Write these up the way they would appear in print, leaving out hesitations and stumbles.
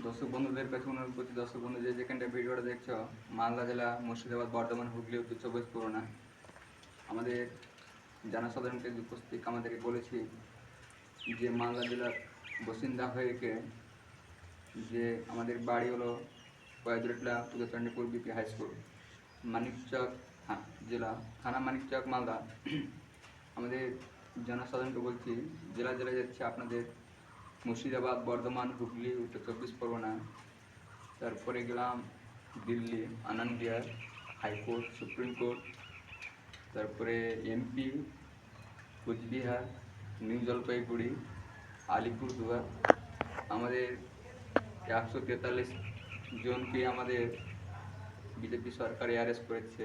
দর্শক বন্ধুদের কাছে অনুরোধ করছি, দর্শক বন্ধু যে যেখানটা ভিডিওটা দেখছো, মালদা জেলা, মুর্শিদাবাদ, বর্ধমান, হুগলি, উত্তর চব্বিশ পরগনা, আমাদের জনসাধারণকে উপস্থিত আমাদেরকে বলেছি যে মালদা জেলার বাসিন্দা হয়ে যে আমাদের বাড়ি হলো কয়েদুরটলা উদয়চন্ডীপুর বিপি হাই স্কুল, মানিকচক জেলা, থানা মানিকচক, মালদা। আমাদের জনসাধারণকে বলছি, জেলা জেলায় যাচ্ছে আপনাদের মুর্শিদাবাদ, বর্ধমান, হুগলি, উত্তর চব্বিশ পরগনা, তারপরে গেলাম দিল্লি, আনন্দ বিহার, হাইকোর্ট, সুপ্রিম কোর্ট, তারপরে এমপি, কুচবিহার, নিউ জলপাইগুড়ি, আলিপুরদুয়ার। আমাদের 143 জনকে আমাদের বিজেপি সরকার অ্যারেস্ট করেছে।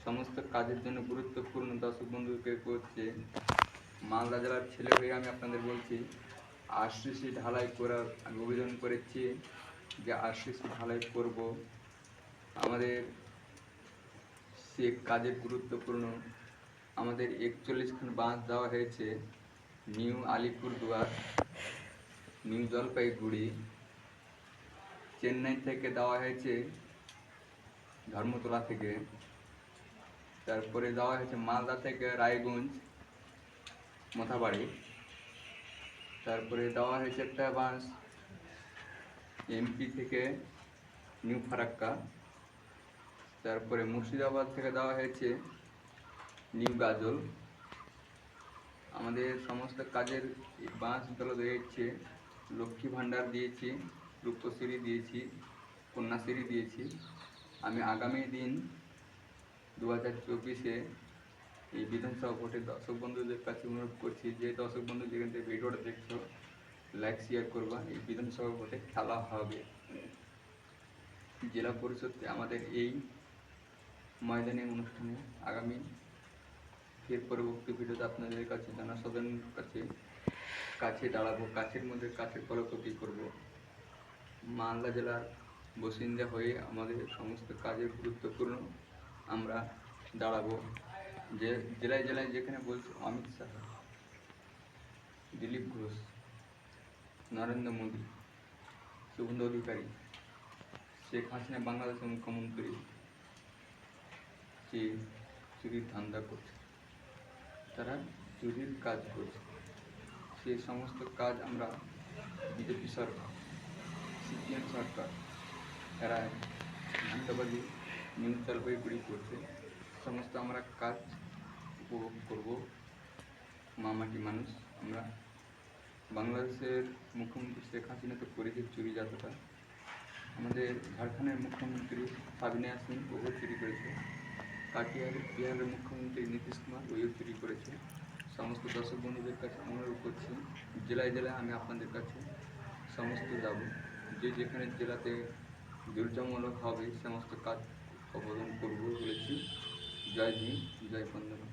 সমস্ত কাজের জন্য গুরুত্বপূর্ণ দর্শক বন্ধুকে করছে। মালদা জেলার ছেলে হয়ে আমি আপনাদের বলছি, আরসিসি ঢালাই করার আমি আবেদন করেছি যে আরসিসি ঢালাই করব। আমাদের সে কাজের গুরুত্বপূর্ণ, আমাদের 41খান বাঁধ দেওয়া হয়েছে নিউ আলিপুরদুয়ার, নিউ জলপাইগুড়ি, চেন্নাই থেকে দেওয়া হয়েছে, ধর্মতলা থেকে, তারপরে দেওয়া হয়েছে মালদা থেকে রায়গঞ্জ, মোথাবাড়ি, তারপরে দেওয়া হয়েছে একটা বাঁশ এমপি থেকে নিউ ফারাক্কা, তারপরে মুর্শিদাবাদ থেকে দেওয়া হয়েছে নিউ গাজল। আমাদের সমস্ত কাজের বাঁশগুলো দিয়েছে, লক্ষ্মী ভাণ্ডার দিয়েছি, রূপশ্রী দিয়েছি, কন্যাশ্রী দিয়েছি। আমি আগামী দিন 2024-এ এই বিধানসভা ভোটে দর্শক বন্ধুদের কাছে অনুরোধ করছি যে দর্শক বন্ধু যেখান থেকে ভিডিওটা দেখছো, লাইক শেয়ার করবা। এই বিধানসভা ভোটে খেলা হবে। জেলা পরিষদে আমাদের এই ময়দানে অনুষ্ঠানে আগামী ফের পরবর্তী ভিডিওতে আপনাদের কাছে জনসাধারণের কাছে দাঁড়াবো, কাছের মধ্যে কাছের কলকতি করব। মালদা জেলার বাসিন্দা হয়ে আমাদের সমস্ত কাজের গুরুত্বপূর্ণ আমরা দাঁড়াবো। যে জেলায় জেলায় যেখানে বলছে অমিত শাহ, দিলীপ ঘোষ, নরেন্দ্র মোদী, শুভেন্দু অধিকারী, শেখ হাসিনা বাংলাদেশের মুখ্যমন্ত্রী যে চুরির ধান্দা করছে, তারা চুরির কাজ করছে, সেই সমস্ত কাজ আমরা বিজেপি সরকার, সিপিএম সরকার, এরা ধান্দাবাজি নিউ জলপাইগুড়ি করছে। সমস্ত আমরা কাজ উপভোগ করব। মামাটি মানুষ আমরা। বাংলাদেশের মুখ্যমন্ত্রী শেখ হাসিনা তো করেছে চুরি যাত্রা, আমাদের ঝাড়খণ্ডের মুখ্যমন্ত্রী সাবিনা ইয়াসমিন ওও চুরি করেছে, বিহারের মুখ্যমন্ত্রী নীতিশ কুমার ওইও চুরি করেছে। সমস্ত দর্শক বন্ধুদের কাছে অনুরোধ করছি, জেলায় জেলায় আমি আপনাদের কাছে সমস্ত যাব, যে যেখানে জেলাতে দুর্যামূলক হবে সমস্ত কাজ অবদান করব বলেছি। জয় ভীম, জয় বন্দনা।